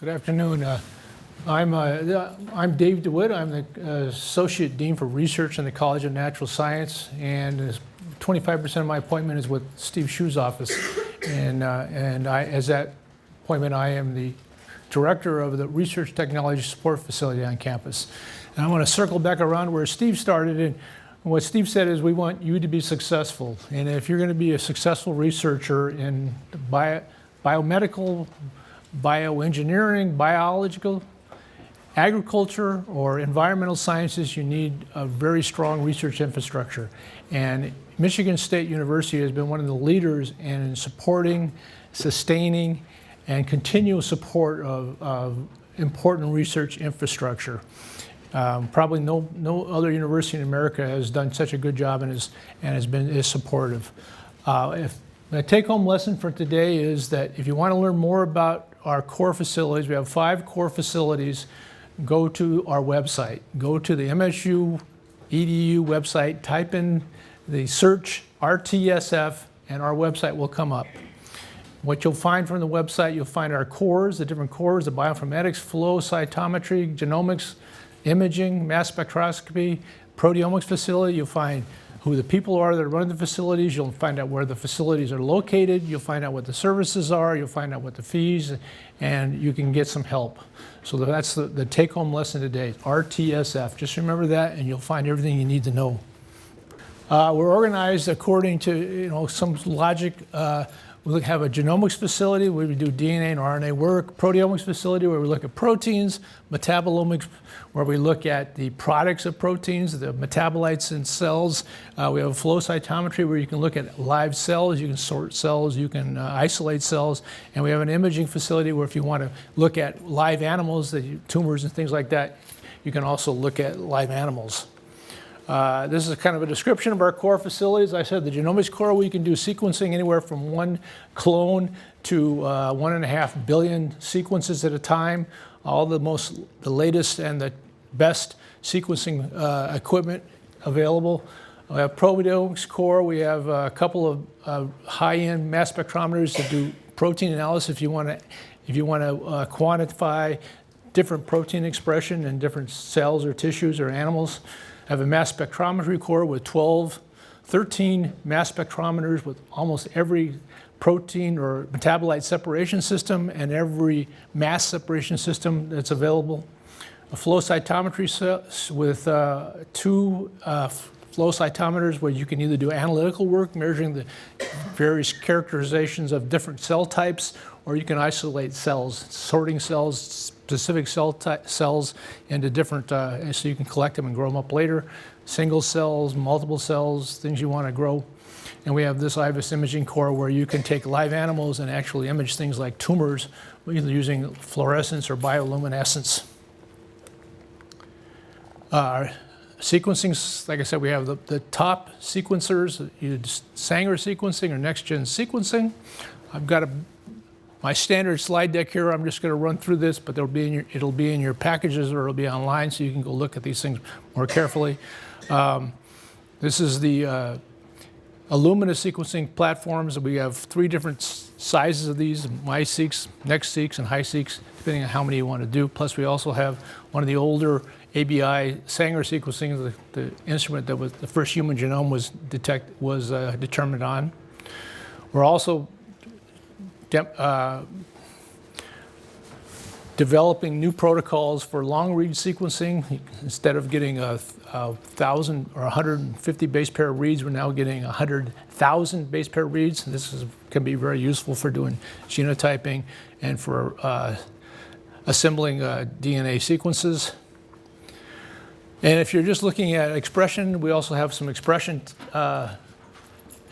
Good afternoon. I'm Dave Dewitt. I'm the Associate Dean for Research in the College of Natural Science, and 25% of my appointment is with Steve Shu's office. As that appointment, I am the Director of the Research Technology Support Facility on campus. And I want to circle back around where Steve started. And what Steve said is we want you to be successful. And if you're going to be a successful researcher in biomedical, bioengineering, biological, agriculture, or environmental sciences, you need a very strong research infrastructure. And Michigan State University has been one of the leaders in supporting, sustaining, and continual support of important research infrastructure. Probably no other university in America has done such a good job and is supportive. The take-home lesson for today is that if you want to learn more about our core facilities, we have 5 core facilities. Go to our website. Go to the MSU EDU website, type in the search RTSF, and our website will come up. What you'll find from the website, you'll find our cores, the different cores, the bioinformatics, flow, cytometry, genomics, imaging, mass spectroscopy, proteomics facility. You'll find who the people are that run the facilities. You'll find out where the facilities are located. You'll find out what the services are. You'll find out what the fees, and you can get some help. So that's the take-home lesson today, RTSF. Just remember that, and you'll find everything you need to know. We're organized according to some logic. We have a genomics facility where we do DNA and RNA work, proteomics facility where we look at proteins, metabolomics where we look at the products of proteins, the metabolites in cells. We have a flow cytometry where you can look at live cells, you can sort cells, you can isolate cells, and we have an imaging facility where if you want to look at live animals, tumors and things like that, you can also look at live animals. This is kind of a description of our core facilities. I said the Genomics Core, we can do sequencing anywhere from 1 clone to 1.5 billion sequences at a time. All the latest and the best sequencing equipment available. We have Proteomics Core. We have a couple of high-end mass spectrometers that do protein analysis if you want to quantify different protein expression in different cells or tissues or animals. I have a mass spectrometry core with 13 mass spectrometers with almost every protein or metabolite separation system and every mass separation system that's available. A flow cytometry with 2 flow cytometers where you can either do analytical work, measuring the various characterizations of different cell types, or you can isolate cells, sorting cells, specific cells into different, so you can collect them and grow them up later. Single cells, multiple cells, things you want to grow. And we have this IVUS imaging core where you can take live animals and actually image things like tumors, either using fluorescence or bioluminescence. Sequencing, like I said, we have the top sequencers, either Sanger sequencing or next-gen sequencing. I've got my standard slide deck here. I'm just going to run through this, but it'll be in your packages or it'll be online, so you can go look at these things more carefully. This is the Illumina sequencing platforms. We have 3 different sizes of these: MiSeq, NextSeq, and HiSeq, depending on how many you want to do. Plus, we also have one of the older ABI Sanger sequencing, the instrument that was the first human genome was determined on. We're also developing new protocols for long-read sequencing. Instead of getting 1,000 or 150 base pair reads, we're now getting 100,000 base pair reads. This can be very useful for doing genotyping and for assembling DNA sequences. And if you're just looking at expression, we also have some expression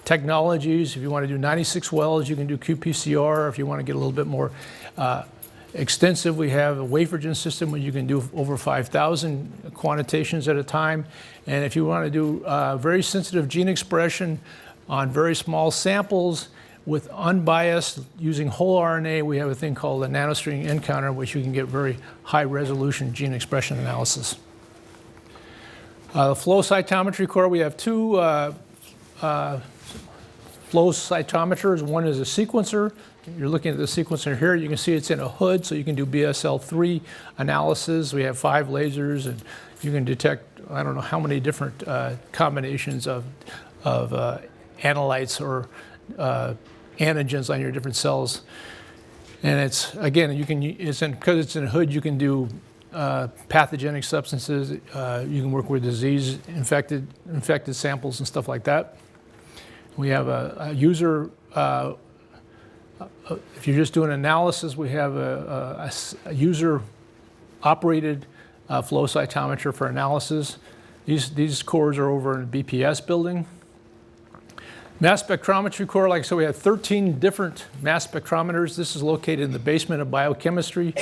technologies. If you want to do 96 wells, you can do qPCR. If you want to get a little bit more extensive, we have a wafergen system where you can do over 5,000 quantitations at a time. And if you want to do very sensitive gene expression on very small samples with unbiased, using whole RNA, we have a thing called a nanostring encounter, which you can get very high resolution gene expression analysis. The flow cytometry core, we have 2 flow cytometers. One is a sequencer. You're looking at the sequencer here. You can see it's in a hood, so you can do BSL-3 analysis. We have 5 lasers, and you can detect, I don't know how many different combinations of analytes or antigens on your different cells. And it's, again, because it's in a hood, you can do pathogenic substances. You can work with disease, infected samples and stuff like that. We have a user, if you're just doing analysis, we have a user-operated flow cytometer for analysis. These cores are over in the BPS building. Mass spectrometry core, like I said, we have 13 different mass spectrometers. This is located in the basement of biochemistry.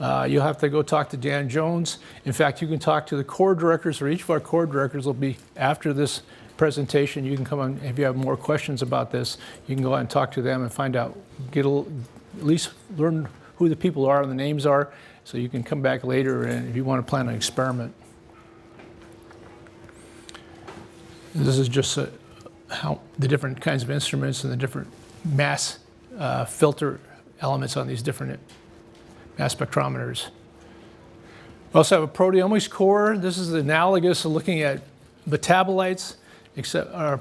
You'll have to go talk to Dan Jones. In fact, you can talk to the core directors, or each of our core directors will be after this presentation. You can come on, if you have more questions about this, you can go out and talk to them and find out, at least learn who the people are and the names are, so you can come back later and if you want to plan an experiment. This is just how the different kinds of instruments and the different mass filter elements on these different mass spectrometers. We also have a proteomics core. This is analogous to looking at metabolites, except our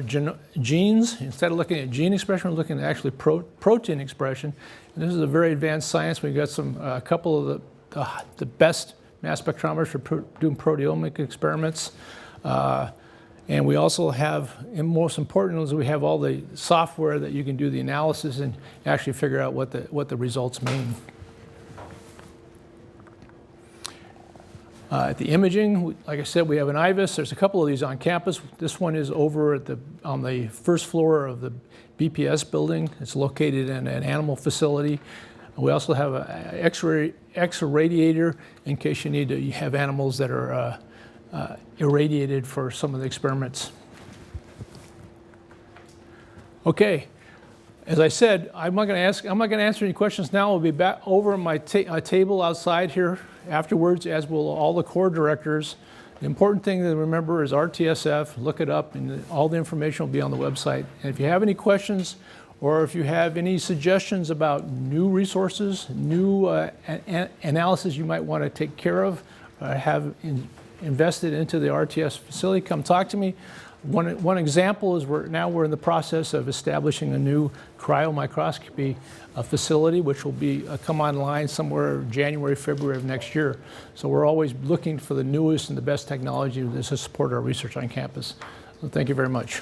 genes. Instead of looking at gene expression, we're looking at actually protein expression. And this is a very advanced science. We've got a couple of the best mass spectrometers for doing proteomic experiments. And we also have, and most important is we have all the software that you can do the analysis and actually figure out what the results mean. At the imaging, like I said, we have an IVIS. There's a couple of these on campus. This one is over on the first floor of the BPS building. It's located in an animal facility. We also have an X-irradiator in case you need to have animals that are irradiated for some of the experiments. Okay, as I said, I'm not going to answer any questions now. I'll be back over at my table outside here afterwards, as will all the core directors. The important thing to remember is RTSF. Look it up, and all the information will be on the website. And if you have any questions, or if you have any suggestions about new resources, new analysis you might want to take care of, have invested into the RTS facility, come talk to me. One example is we're in the process of establishing a new cryomicroscopy facility, which will come online somewhere January, February of next year. So we're always looking for the newest and the best technology to support our research on campus. So thank you very much.